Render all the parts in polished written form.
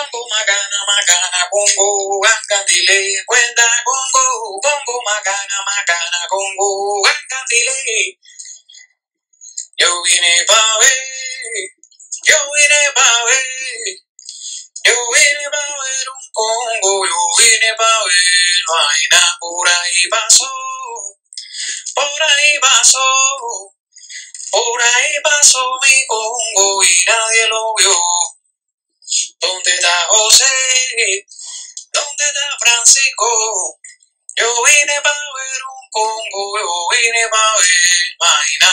bongo magana magana bongo candile cuenta bongo bongo magana bongo candile. Yo vine pa' ver, yo vine pa' ver, yo vine pa' ver un Congo, yo vine pa' ver vaina, por ahí pasó, por ahí pasó, por ahí pasó mi Congo y nadie lo vio. ¿Dónde está José? ¿Dónde está Francisco? Yo vine pa' ver un Congo, yo vine pa' ver vaina.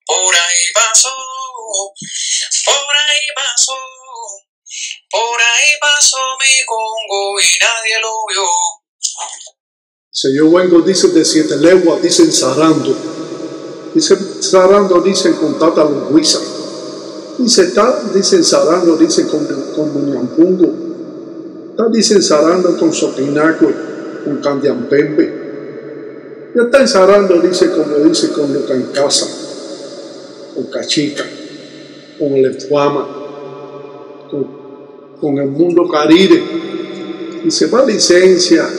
Por ahí pasó, por ahí pasó, por ahí pasó mi Congo y nadie lo vio. Si yo vengo, dice, de 7 leguas, dicen zarando. Dice zarando, dicen con Tata Luisa. Dicen zarando, dicen con Muñampungo. Dicen zarando con Sopinacue, con Candiampembe. Ya está ensarando, dice con Luca en casa, con Cachica, con el Efuama, con el mundo Carire. Y se va licencia,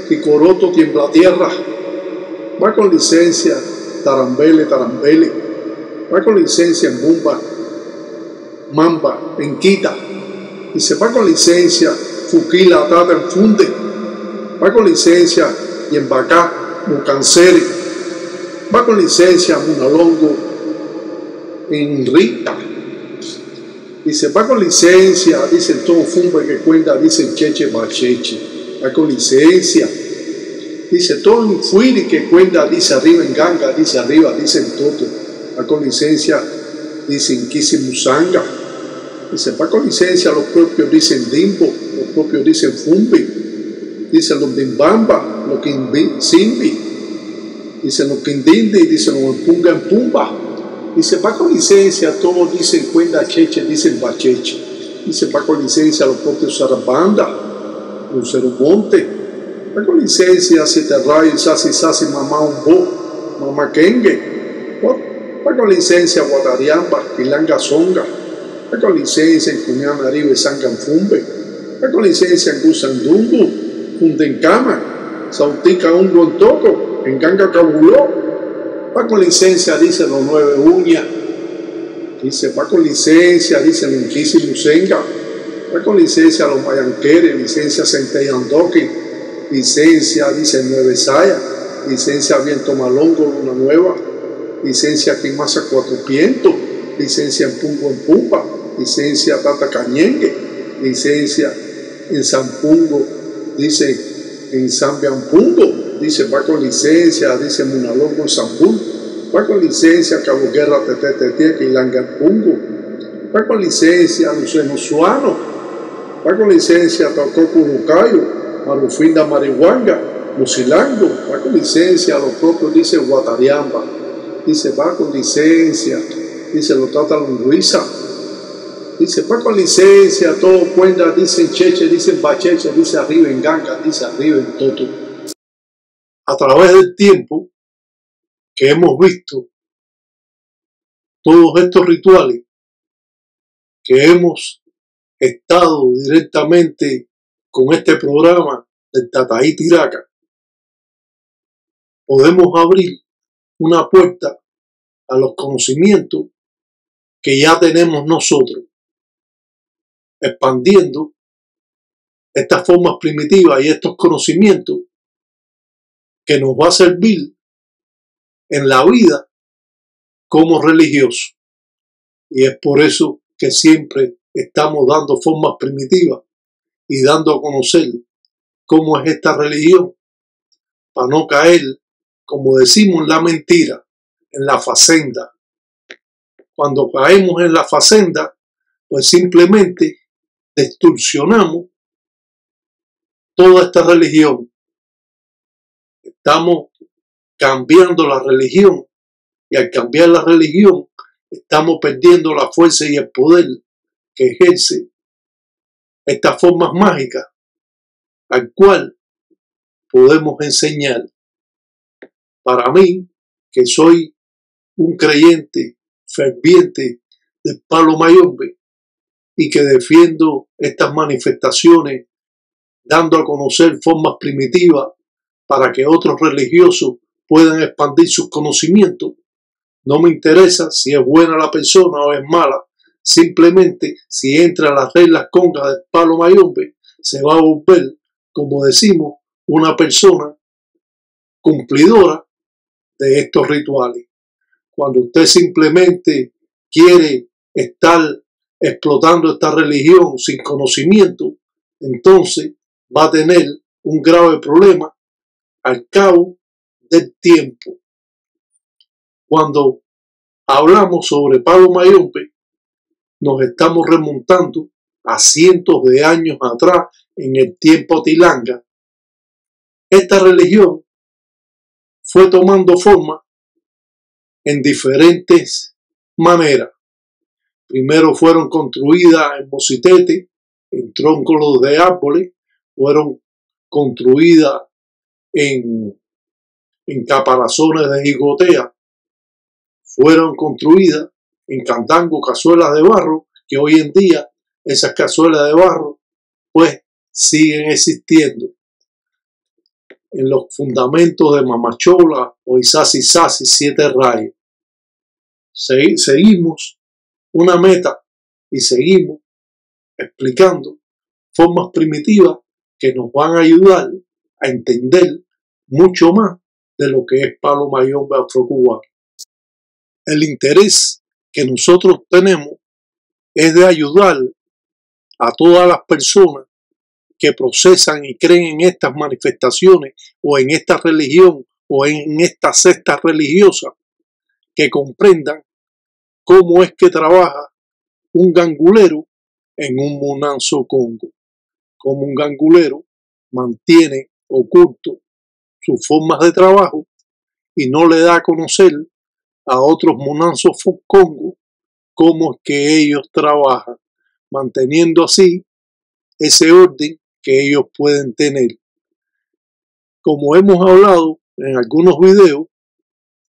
y Coroto tiembla tierra. Va con licencia, Tarambele, va con licencia en Bumba, Mamba, en Quita, y se va con licencia, Fuquila, Tata, en Funde, va con licencia, y en Bacá, Mucancere, va con licencia, Munalongo, en Rita, y se va con licencia, dicen todo Fumbe que cuenta, dicen Cheche Bacheche, va con licencia. Dice todo en Fuiri que cuenta, dice arriba en Ganga, dice arriba, dice en Toto. Va con licencia, dice en Kisimusanga. Dice, va con licencia, los propios dicen Dimbo, los propios dicen Fumbi. Dicen los Dimbamba, los Simbi. Dicen los Kindindi, dicen los Punga en Pumba. Dice, va con licencia, todos dicen cuenta Cheche, dicen Bacheche. Dice, va con licencia, los propios Sarabanda, los Cerumonte. Va con licencia, Siete Rayos, Sasi, Mamá Umbo, Mamá Kenge. Va con licencia, Guadariamba, Pilanga Zonga. Va con licencia, en Cuñana Aribe, Sanganfumbe. Va con licencia, en Gusandundu, Fundencama, Sautica Ungo en Toco, en Ganga Cabuló. Va con licencia, dice los 9 Uñas. Dice, va con licencia, dice en Kisi Lusenga. Va con licencia, los Mayanqueres, licencia Centellandoki. Licencia, dice Nueve Saya, licencia Viento Malongo, Luna Nueva, licencia Quimasa Cuatro Pientos, licencia en Pumba, licencia Tata Cañengue, licencia en Sampungo, dice en Zambiampungo, dice va con licencia, dice Munalongo en Zambul, va con licencia Cabo Guerra Tetetetia, Quilangampungo, va con licencia Luceno Suano, va con licencia Tacoco Lucayo, Marufinda Marihuanga, Musilango, va con licencia, los propios dice Guatariamba, dice va con licencia, dice lo Tata Luisa, dice va con licencia, todo cuenta, dicen Cheche, dicen Bacheche, dice arriba en Ganga, dice arriba en Toto. A través del tiempo que hemos visto todos estos rituales, que hemos estado directamente con este programa del Tataí Tiraca, podemos abrir una puerta a los conocimientos que ya tenemos nosotros, expandiendo estas formas primitivas y estos conocimientos que nos va a servir en la vida como religiosos. Y es por eso que siempre estamos dando formas primitivas y dando a conocer cómo es esta religión, para no caer, como decimos, en la mentira, en la facenda. Cuando caemos en la facenda, pues simplemente distorsionamos toda esta religión. Estamos cambiando la religión, y al cambiar la religión estamos perdiendo la fuerza y el poder que ejerce estas formas mágicas, al cual podemos enseñar. Para mí, que soy un creyente ferviente del Palo Mayombe y que defiendo estas manifestaciones, dando a conocer formas primitivas para que otros religiosos puedan expandir sus conocimientos. No me interesa si es buena la persona o es mala. Simplemente, si entra en las reglas congas del Palo Mayombe, se va a volver, como decimos, una persona cumplidora de estos rituales. Cuando usted simplemente quiere estar explotando esta religión sin conocimiento, entonces va a tener un grave problema al cabo del tiempo. Cuando hablamos sobre Palo Mayombe, nos estamos remontando a cientos de años atrás en el tiempo Tilanga. Esta religión fue tomando forma en diferentes maneras. Primero fueron construidas en mocitete, en troncos de árboles, fueron construidas en caparazones de jigotea, fueron construidas en candango, cazuelas de barro, que hoy en día esas cazuelas de barro pues siguen existiendo. En los fundamentos de Mamachola o Isasi Sasi, 7 rayos. Seguimos una meta y seguimos explicando formas primitivas que nos van a ayudar a entender mucho más de lo que es Palo Mayombe afrocubano. El interés que nosotros tenemos es de ayudar a todas las personas que procesan y creen en estas manifestaciones o en esta religión o en esta secta religiosa, que comprendan cómo es que trabaja un gangulero en un Munanzo Congo, cómo un gangulero mantiene oculto sus formas de trabajo y no le da a conocer a otros Munanzos Congo cómo es que ellos trabajan, manteniendo así ese orden que ellos pueden tener. Como hemos hablado en algunos videos,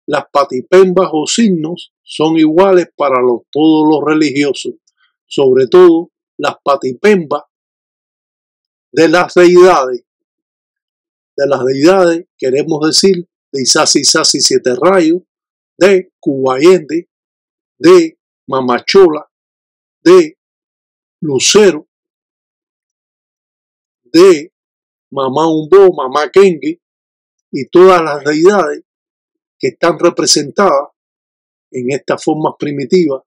las patipembas o signos son iguales para todos los religiosos, sobre todo las patipembas de las deidades. De las deidades queremos decir de Isasi Sasi 7 rayos, de Cubayende, de Mamachola, de Lucero, de Mamá Umbo, Mamá Kengue y todas las deidades que están representadas en estas formas primitivas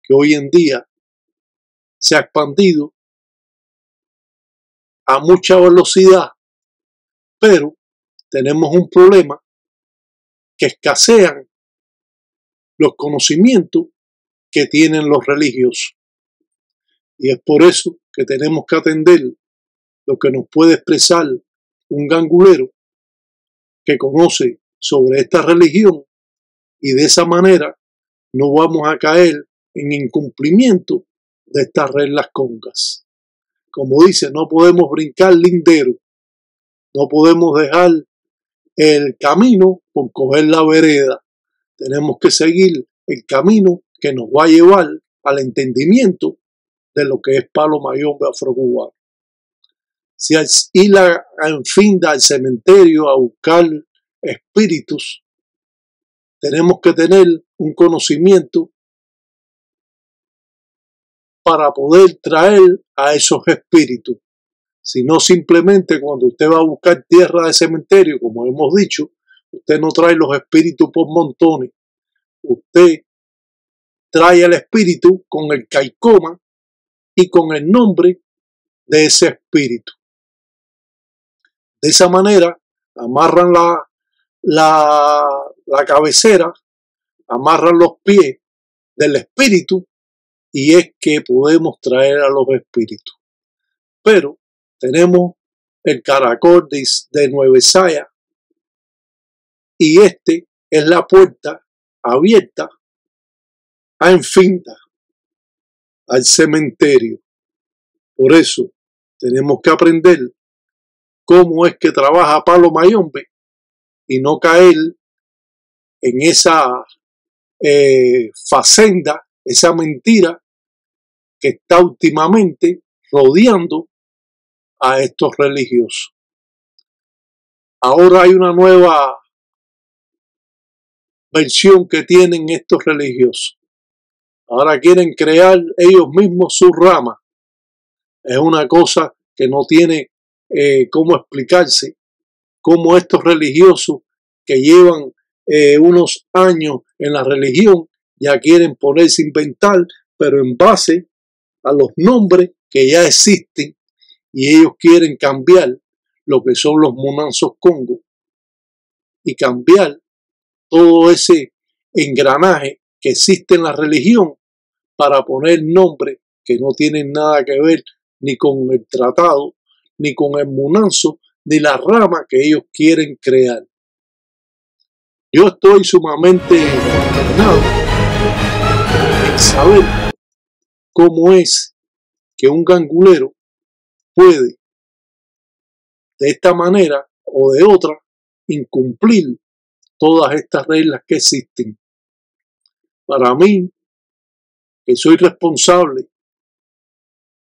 que hoy en día se ha expandido a mucha velocidad, pero tenemos un problema, que escasean los conocimientos que tienen los religiosos. Y es por eso que tenemos que atender lo que nos puede expresar un gangulero que conoce sobre esta religión, y de esa manera no vamos a caer en incumplimiento de estas reglas congas. Como dice, no podemos brincar lindero, no podemos dejar el camino por coger la vereda. Tenemos que seguir el camino que nos va a llevar al entendimiento de lo que es Palo Mayombe afrocubano. Si al ir en fin al cementerio a buscar espíritus, tenemos que tener un conocimiento para poder traer a esos espíritus. Si no, simplemente cuando usted va a buscar tierra de cementerio, como hemos dicho, usted no trae los espíritus por montones. Usted trae el espíritu con el caicoma y con el nombre de ese espíritu. De esa manera amarran la cabecera, amarran los pies del espíritu, y es que podemos traer a los espíritus. Pero tenemos el caracol de Nueva Saya, y este es la puerta abierta a Enfinda, al cementerio. Por eso tenemos que aprender cómo es que trabaja Palo Mayombe y no caer en esa facenda, esa mentira que está últimamente rodeando a estos religiosos. Ahora hay una nueva versión que tienen estos religiosos. Ahora quieren crear ellos mismos su rama. Es una cosa que no tiene cómo explicarse, cómo estos religiosos que llevan unos años en la religión ya quieren ponerse a inventar, pero en base a los nombres que ya existen, y ellos quieren cambiar lo que son los Munanzos Congo y cambiar todo ese engranaje que existe en la religión para poner nombres que no tienen nada que ver ni con el tratado, ni con el Munanzo, ni la rama que ellos quieren crear. Yo estoy sumamente indignado en saber cómo es que un gangulero puede de esta manera o de otra incumplir todas estas reglas que existen. Para mí, que soy responsable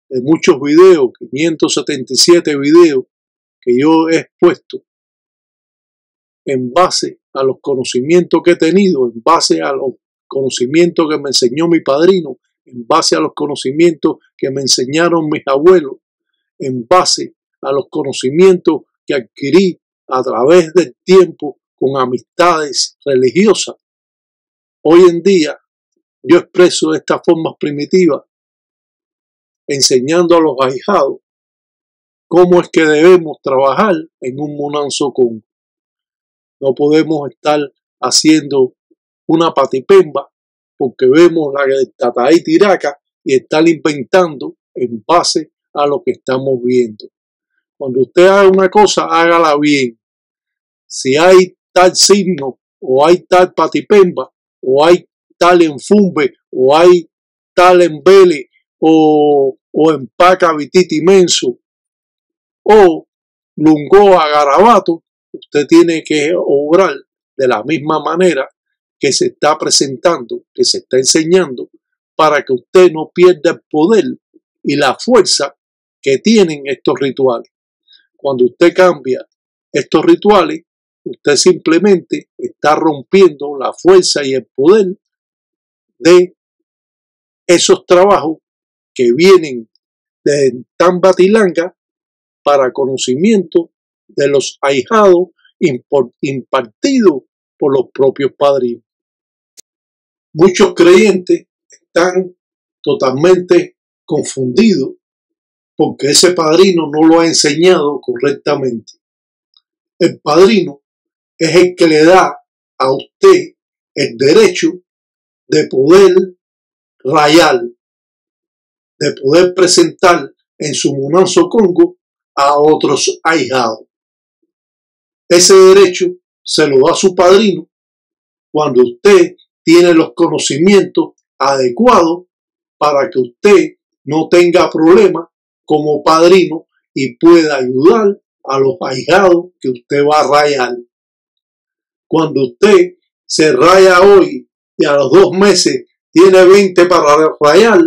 de muchos videos, 577 videos que yo he expuesto en base a los conocimientos que he tenido, en base a los conocimientos que me enseñó mi padrino, en base a los conocimientos que me enseñaron mis abuelos, en base a los conocimientos que adquirí a través del tiempo con amistades religiosas. Hoy en día yo expreso de esta forma primitiva, enseñando a los ahijados cómo es que debemos trabajar en un Munanzo Congo. No podemos estar haciendo una patipemba porque vemos la de Tataí Tiraca y estar inventando en base a lo que estamos viendo. Cuando usted haga una cosa, hágala bien. Si hay tal signo, o hay tal patipemba, o hay tal enfumbe, o hay tal embele, o empaca vititi menso, o lungoa garabato, usted tiene que obrar de la misma manera que se está presentando, que se está enseñando, para que usted no pierda el poder y la fuerza que tienen estos rituales. Cuando usted cambia estos rituales, usted simplemente está rompiendo la fuerza y el poder de esos trabajos que vienen de Tambatilanga para conocimiento de los ahijados impartidos por los propios padrinos. Muchos creyentes están totalmente confundidos porque ese padrino no lo ha enseñado correctamente. El padrino es el que le da a usted el derecho de poder rayar, de poder presentar en su Munanzo Congo a otros ahijados. Ese derecho se lo da su padrino cuando usted tiene los conocimientos adecuados para que usted no tenga problemas como padrino y pueda ayudar a los ahijados que usted va a rayar. Cuando usted se raya hoy y a los 2 meses tiene 20 para rayar,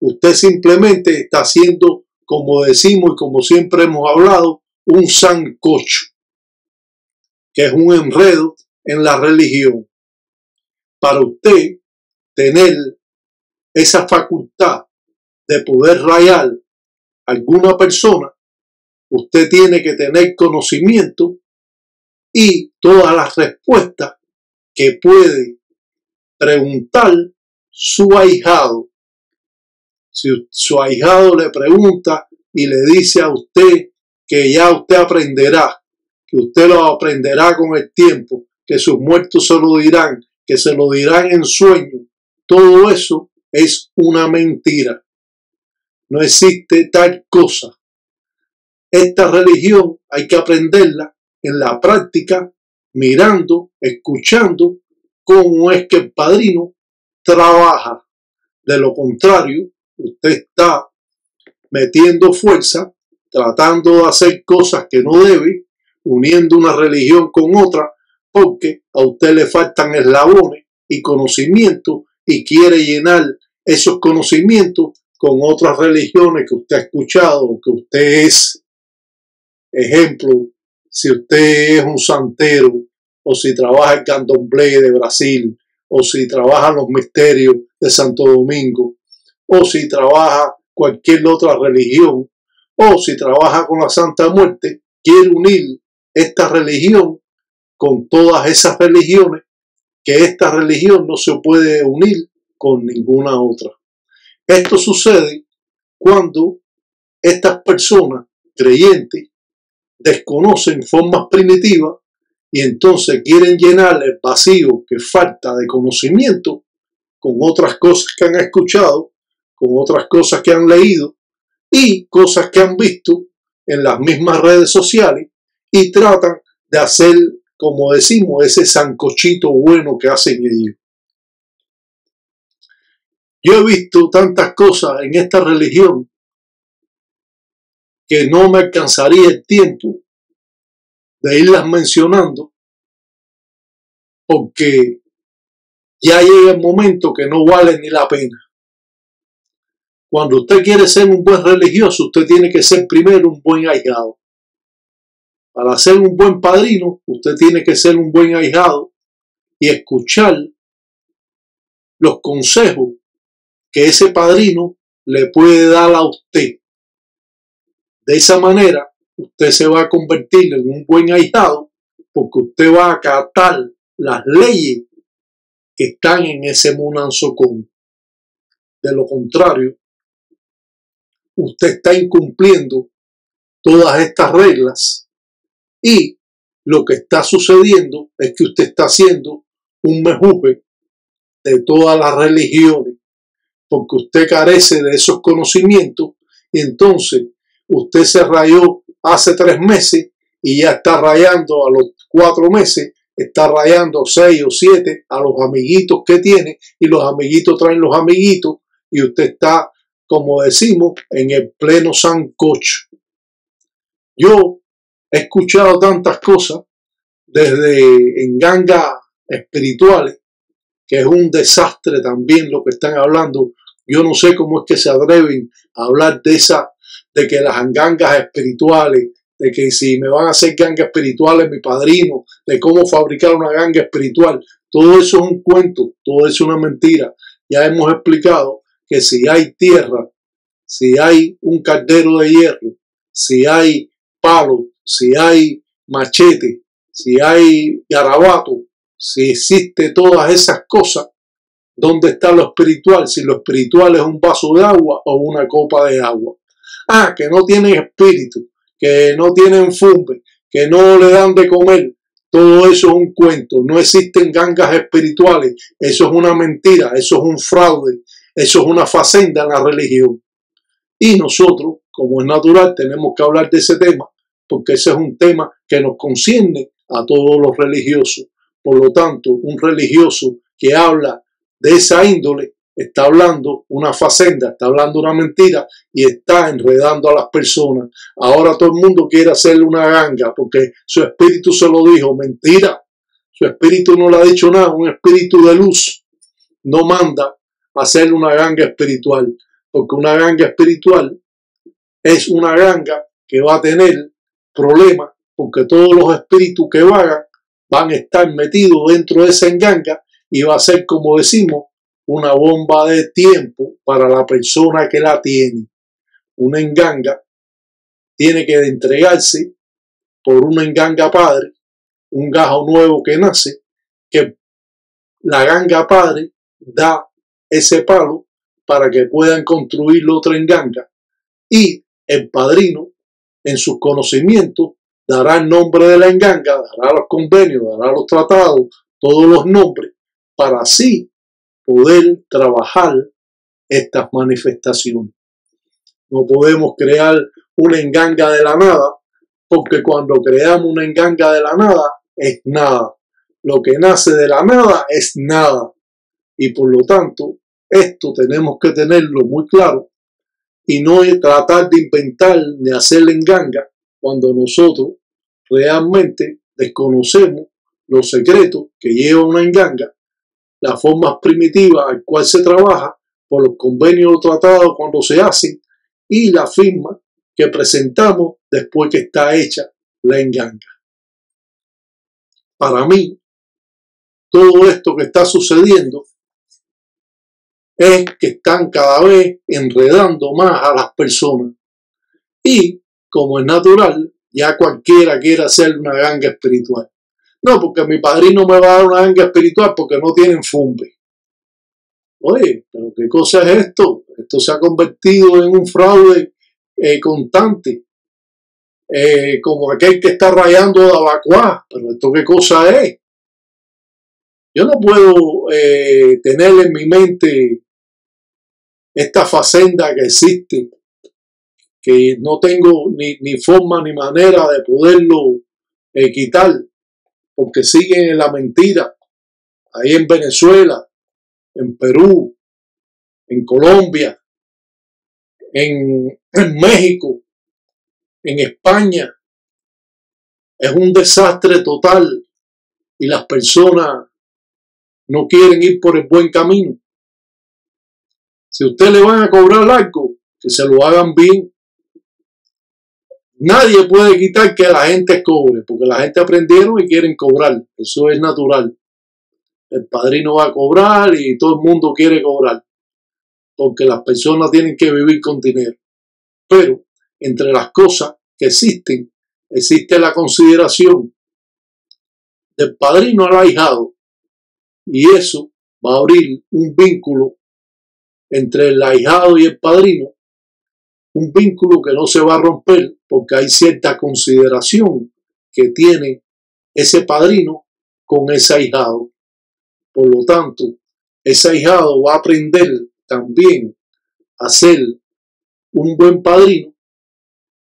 usted simplemente está haciendo, como decimos y como siempre hemos hablado, un sancocho, que es un enredo en la religión. Para usted tener esa facultad de poder rayar a alguna persona, usted tiene que tener conocimiento y todas las respuestas que puede preguntar su ahijado. Si su ahijado le pregunta y le dice a usted que ya usted aprenderá, que usted lo aprenderá con el tiempo, que sus muertos se lo dirán, que se lo dirán en sueño, todo eso es una mentira. No existe tal cosa. Esta religión hay que aprenderla en la práctica, mirando, escuchando cómo es que el padrino trabaja. De lo contrario, usted está metiendo fuerza, tratando de hacer cosas que no debe, uniendo una religión con otra, porque a usted le faltan eslabones y conocimientos y quiere llenar esos conocimientos con otras religiones que usted ha escuchado, que usted es ejemplo, si usted es un santero, o si trabaja en Candomblé de Brasil, o si trabaja en los misterios de Santo Domingo, o si trabaja cualquier otra religión, o si trabaja con la Santa Muerte, quiere unir esta religión con todas esas religiones, que esta religión no se puede unir con ninguna otra. Esto sucede cuando estas personas creyentes desconocen formas primitivas y entonces quieren llenar el vacío que falta de conocimiento con otras cosas que han escuchado, con otras cosas que han leído y cosas que han visto en las mismas redes sociales y tratan de hacer, como decimos, ese sancochito bueno que hacen ellos. Yo he visto tantas cosas en esta religión que no me alcanzaría el tiempo de irlas mencionando, porque ya llega el momento que no vale ni la pena. Cuando usted quiere ser un buen religioso, usted tiene que ser primero un buen ahijado. Para ser un buen padrino, usted tiene que ser un buen ahijado y escuchar los consejos que ese padrino le puede dar a usted. De esa manera, usted se va a convertir en un buen ahijado porque usted va a acatar las leyes que están en ese Munansocón. De lo contrario, usted está incumpliendo todas estas reglas y lo que está sucediendo es que usted está haciendo un mejunje de todas las religiones porque usted carece de esos conocimientos y entonces usted se rayó hace 3 meses y ya está rayando a los 4 meses, está rayando 6 o 7 a los amiguitos que tiene y los amiguitos traen los amiguitos y usted está, como decimos, en el pleno sancocho. Yo he escuchado tantas cosas desde engangas espirituales, que es un desastre también lo que están hablando. Yo no sé cómo es que se atreven a hablar de que las gangas espirituales, de que si me van a hacer gangas espirituales mi padrino, de cómo fabricar una ganga espiritual. Todo eso es un cuento, todo eso es una mentira. Ya hemos explicado que si hay tierra, si hay un caldero de hierro, si hay palo, si hay machete, si hay garabato, si existe todas esas cosas, ¿dónde está lo espiritual? Si lo espiritual es un vaso de agua o una copa de agua. Ah, que no tienen espíritu, que no tienen fumbe, que no le dan de comer. Todo eso es un cuento. No existen gangas espirituales. Eso es una mentira, eso es un fraude, eso es una facenda en la religión. Y nosotros, como es natural, tenemos que hablar de ese tema, porque ese es un tema que nos concierne a todos los religiosos. Por lo tanto, un religioso que habla de esa índole está hablando una facenda, está hablando una mentira y está enredando a las personas. Ahora todo el mundo quiere hacerle una ganga porque su espíritu se lo dijo. Mentira, su espíritu no le ha dicho nada. Un espíritu de luz no manda a hacerle una ganga espiritual, porque una ganga espiritual es una ganga que va a tener problemas, porque todos los espíritus que vagan van a estar metidos dentro de esa enganga y va a ser, como decimos, una bomba de tiempo para la persona que la tiene. Una enganga tiene que entregarse por una enganga padre, un gajo nuevo que nace, que la ganga padre da ese palo para que puedan construir otra enganga y el padrino en sus conocimientos dará el nombre de la enganga, dará los convenios, dará los tratados, todos los nombres, para así poder trabajar estas manifestaciones. No podemos crear una enganga de la nada, porque cuando creamos una enganga de la nada, es nada. Lo que nace de la nada es nada. Y por lo tanto, esto tenemos que tenerlo muy claro y no tratar de inventar ni hacer enganga cuando nosotros realmente desconocemos los secretos que lleva una enganga, las formas primitivas al cual se trabaja por los convenios o tratados cuando se hacen y la firma que presentamos después que está hecha la enganga. Para mí, todo esto que está sucediendo es que están cada vez enredando más a las personas y, como es natural, ya cualquiera quiere hacer una ganga espiritual. No, porque mi padrino me va a dar una ganga espiritual porque no tienen fumbe. Oye, pero ¿qué cosa es esto? Esto se ha convertido en un fraude constante. Como aquel que está rayando de abacuá. Pero ¿esto qué cosa es? Yo no puedo tener en mi mente esta facenda que existe, que no tengo ni forma ni manera de poderlo quitar, porque siguen en la mentira. Ahí en Venezuela, en Perú, en Colombia, en México, en España. Es un desastre total y las personas no quieren ir por el buen camino. Si usted le van a cobrar algo, que se lo hagan bien. Nadie puede quitar que la gente cobre, porque la gente aprendieron y quieren cobrar. Eso es natural. El padrino va a cobrar y todo el mundo quiere cobrar, porque las personas tienen que vivir con dinero. Pero entre las cosas que existen, existe la consideración del padrino al ahijado, y eso va a abrir un vínculo entre el ahijado y el padrino, un vínculo que no se va a romper porque hay cierta consideración que tiene ese padrino con ese ahijado. Por lo tanto, ese ahijado va a aprender también a ser un buen padrino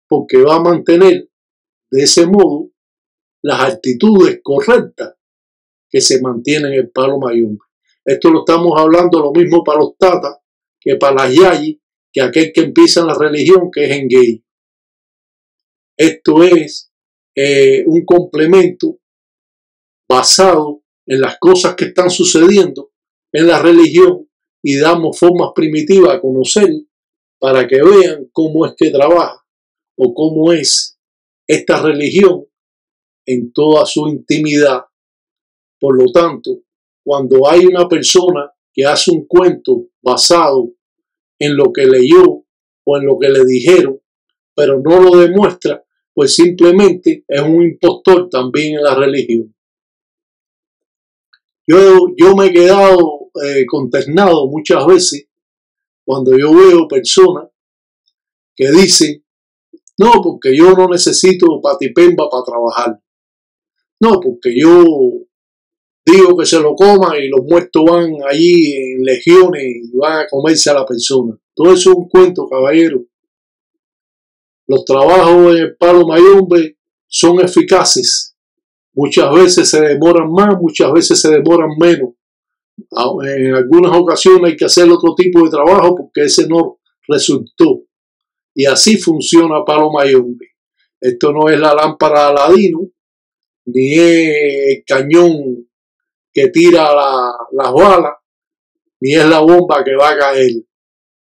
porque va a mantener de ese modo las actitudes correctas que se mantienen en el palo mayombe. Esto lo estamos hablando lo mismo para los tatas que para las yayis, que aquel que empieza en la religión que es en gay. Esto es un complemento basado en las cosas que están sucediendo en la religión y damos formas primitivas a conocer para que vean cómo es que trabaja o cómo es esta religión en toda su intimidad. Por lo tanto, cuando hay una persona que hace un cuento basado en lo que leyó o en lo que le dijeron, pero no lo demuestra, pues simplemente es un impostor también en la religión. Yo me he quedado consternado muchas veces cuando yo veo personas que dicen, no, porque yo no necesito patipemba para trabajar. No, porque yo digo que se lo coman y los muertos van allí en legiones y van a comerse a la persona. Todo eso es un cuento, caballero. Los trabajos en el palo mayombe son eficaces. Muchas veces se demoran más, muchas veces se demoran menos. En algunas ocasiones hay que hacer otro tipo de trabajo porque ese no resultó. Y así funciona palo mayombe. Esto no es la lámpara de Aladino, ni es el cañón que tira las balas, ni es la bomba que va a caer.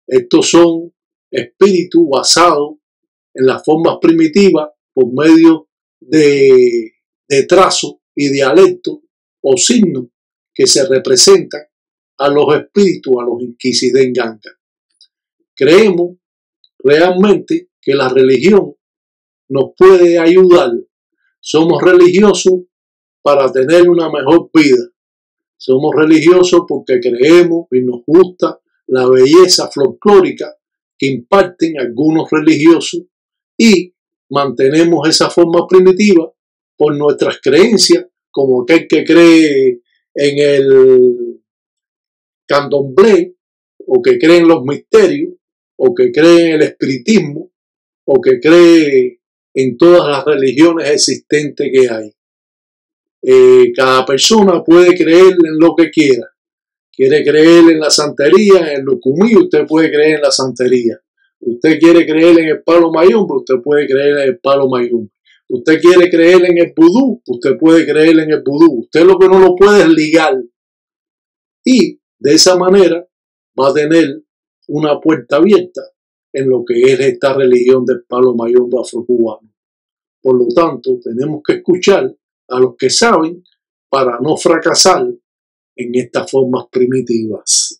Estos son espíritus basados en las formas primitivas por medio de trazo y dialecto o signos que se representan a los espíritus, a los inquisidenganga. Creemos realmente que la religión nos puede ayudar. Somos religiosos para tener una mejor vida. Somos religiosos porque creemos y nos gusta la belleza folclórica que imparten algunos religiosos y mantenemos esa forma primitiva por nuestras creencias, como aquel que cree en el candomblé, o que cree en los misterios, o que cree en el espiritismo, o que cree en todas las religiones existentes que hay. Cada persona puede creer en lo que quiera. Quiere creer en la santería, en lo cumí, usted puede creer en la santería. Usted quiere creer en el palo mayombe, usted puede creer en el palo mayombe. Usted quiere creer en el vudú, usted puede creer en el vudú. Usted lo que no lo puede es ligar. Y de esa manera va a tener una puerta abierta en lo que es esta religión del palo mayombe afrocubano. Por lo tanto, tenemos que escuchar a los que saben para no fracasar en estas formas primitivas.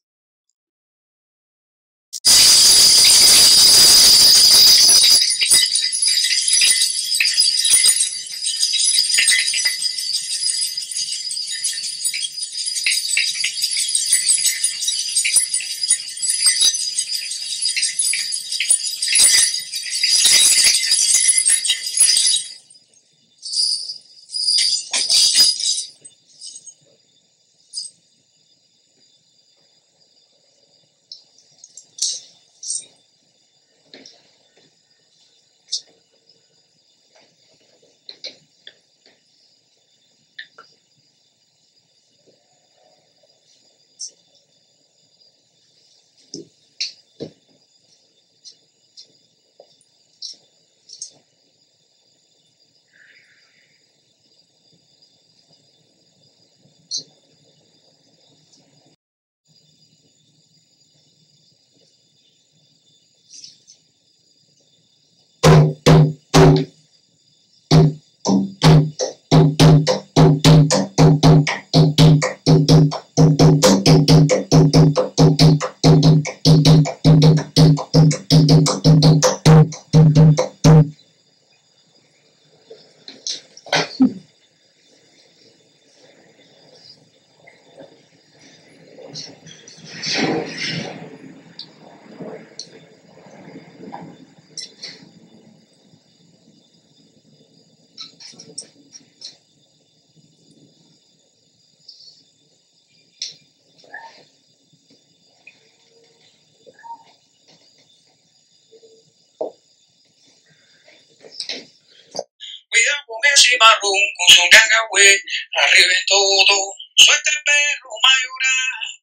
Cuidado con ese marrón, con su cacahue, arriba en todo. Suelta el perro mayoral,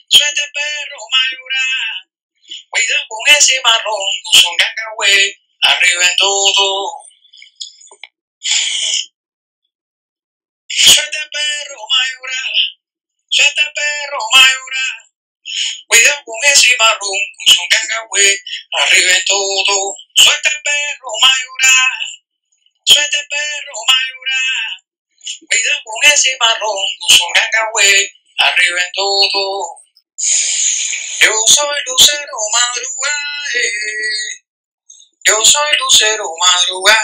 suelta el perro mayoral. Cuidado con ese marrón, con su cacahue, arriba en todo. Suelta el perro mayoral, suelta el perro mayoral. Cuidado con ese marrón, con su cacahue, arriba en todo. Suelta el perro mayoral, suelta el perro mayoral. Cuidado con ese marrón, con su cacahue, arriba en todo. Yo soy lucero madrugae, yo soy lucero madrugae,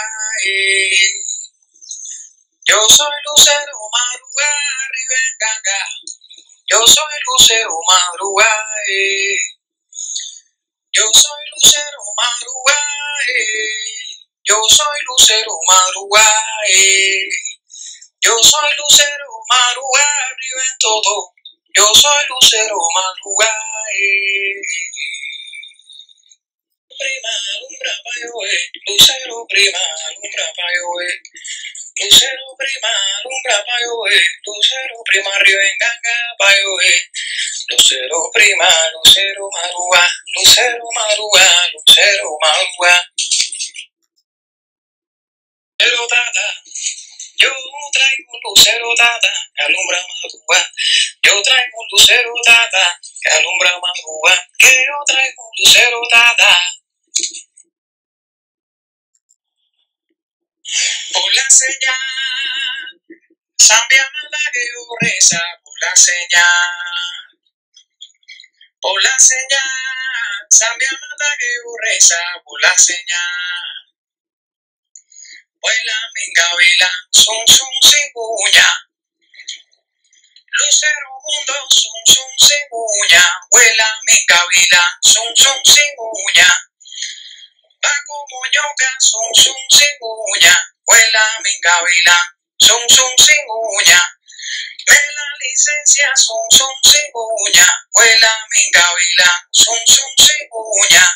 yo soy lucero madrugae, arriba en ganga. Yo soy lucero madrugae, yo soy lucero madrugae, yo soy lucero madrugae, yo soy lucero madrugae, arriba en todo. Yo soy lucero madrugae. Prima, alumbra pa' yo, lucero prima, alumbra pa' yo, lucero prima, alumbra pa' yo, lucero prima, arriba en ganga pa' yo, lucero prima, lucero madruga, lucero madruga, lucero madruga. Lucero tata, yo traigo un lucero tata, que alumbra madruga. Yo traigo un lucero tata, que alumbra madruga. Que yo traigo un lucero tata. Por la señal, Zambia manda que yo reza, por la señal. Por la señal, Zambia manda que yo reza, por la señal. Vuela minga vila, son ciguña. Lucero mundo, son ciguña. Vuela minga vila, son ciguña. Va como ñoca, son ciguña. Vuela minga vila, son ciguña. Me la licencia, son ciguña. Vuela minga vila, son ciguña.